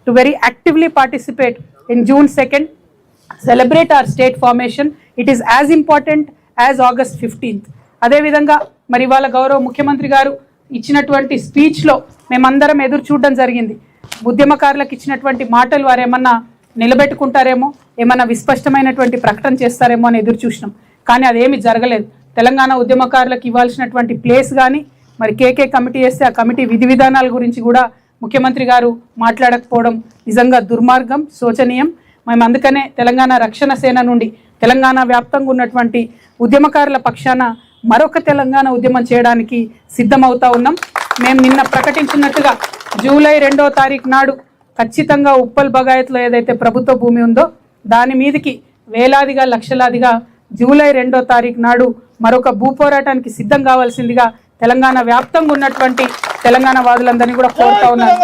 to very actively participate in June 2nd, celebrate our state formation. It is as important as August 15th. అదే విధంగా మరి వాళ్ళ గౌరవ ముఖ్యమంత్రి గారు ఇచ్చినటువంటి స్పీచ్లో మేమందరం ఎదురు చూడడం జరిగింది. ఉద్యమకారులకు ఇచ్చినటువంటి మాటలు వారు ఏమన్నా నిలబెట్టుకుంటారేమో, ఏమన్నా విస్పష్టమైనటువంటి ప్రకటన చేస్తారేమో అని ఎదురు చూసినాం. కానీ అదేమీ జరగలేదు. తెలంగాణ ఉద్యమకారులకు ఇవ్వాల్సినటువంటి ప్లేస్ కానీ మరి కేకే కమిటీ వేస్తే ఆ కమిటీ విధి విధానాల గురించి కూడా ముఖ్యమంత్రి గారు మాట్లాడకపోవడం నిజంగా దుర్మార్గం, శోచనీయం. మేము అందుకనే తెలంగాణ రక్షణ సేన నుండి తెలంగాణ వ్యాప్తంగా ఉన్నటువంటి ఉద్యమకారుల పక్షాన మరొక తెలంగాణ ఉద్యమం చేయడానికి సిద్ధమవుతా ఉన్నాం. మేము నిన్న ప్రకటించినట్టుగా జూలై 2వ తారీఖు నాడు ఖచ్చితంగా ఉప్పల్ బగాయత్లో ఏదైతే ప్రభుత్వ భూమి ఉందో దాని మీదకి వేలాదిగా లక్షలాదిగా జూలై 2వ తారీఖు నాడు మరొక భూ పోరాటానికి సిద్ధం కావాల్సిందిగా తెలంగాణ వ్యాప్తంగా ఉన్నటువంటి తెలంగాణ వాదులందరినీ కూడా కోరుతా ఉన్నారు.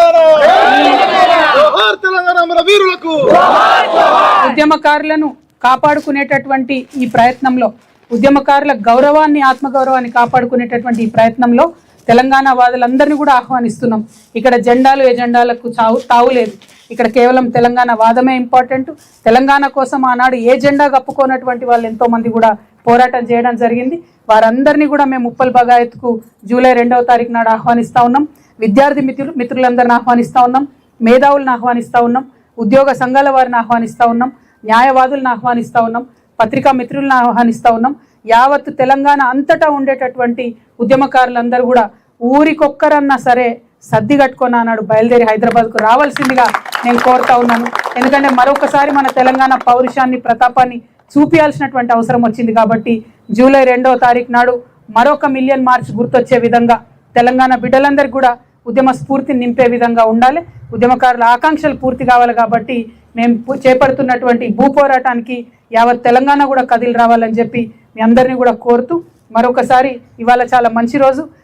ఉద్యమకారులను కాపాడుకునేటటువంటి ఈ ప్రయత్నంలో, ఉద్యమకారుల గౌరవాన్ని, ఆత్మగౌరవాన్ని కాపాడుకునేటటువంటి ఈ ప్రయత్నంలో తెలంగాణ వాదులందరినీ కూడా ఆహ్వానిస్తున్నాం. ఇక్కడ జెండాలు ఎజెండాలకు తావులేదు. ఇక్కడ కేవలం తెలంగాణ వాదమే ఇంపార్టెంట్. తెలంగాణ కోసం ఆనాడు ఏ జెండా కప్పుకోనటువంటి వాళ్ళు ఎంతోమంది కూడా పోరాటం చేయడం జరిగింది. వారందరినీ కూడా మేము ఉప్పల్ బగాయత్కు జూలై 2వ తారీఖు నాడు ఆహ్వానిస్తూ ఉన్నాం. విద్యార్థి మిత్రులందరిని ఆహ్వానిస్తూ ఉన్నాం, మేధావులను ఆహ్వానిస్తూ ఉన్నాం, ఉద్యోగ సంఘాల వారిని ఆహ్వానిస్తూ ఉన్నాం, న్యాయవాదులను ఆహ్వానిస్తూ ఉన్నాం, పత్రికా మిత్రులను ఆహ్వానిస్తూ ఉన్నాం. యావత్తు తెలంగాణ అంతటా ఉండేటటువంటి ఉద్యమకారులందరూ కూడా ఊరికొక్కరన్నా సరే సర్ది కట్టుకొని అన్నాడు బయలుదేరి హైదరాబాద్కు రావాల్సిందిగా నేను కోరుతా ఉన్నాను. ఎందుకంటే మరొకసారి మన తెలంగాణ పౌరుషాన్ని, ప్రతాపాన్ని చూపించాల్సినటువంటి అవసరం వచ్చింది. కాబట్టి జూలై 2వ తారీఖు నాడు మరొక మిలియన్ మార్చ్ గుర్తొచ్చే విధంగా తెలంగాణ బిడ్డలందరికీ కూడా ఉద్యమ స్ఫూర్తిని నింపే విధంగా ఉండాలి. ఉద్యమకారుల ఆకాంక్షలు పూర్తి కావాలి. కాబట్టి మేము చేపడుతున్నటువంటి భూ పోరాటానికి యావత్ తెలంగాణ కూడా కదిలి రావాలని చెప్పి మీ అందరినీ కూడా కోరుతూ మరొకసారి ఇవాళ చాలా మంచి రోజు.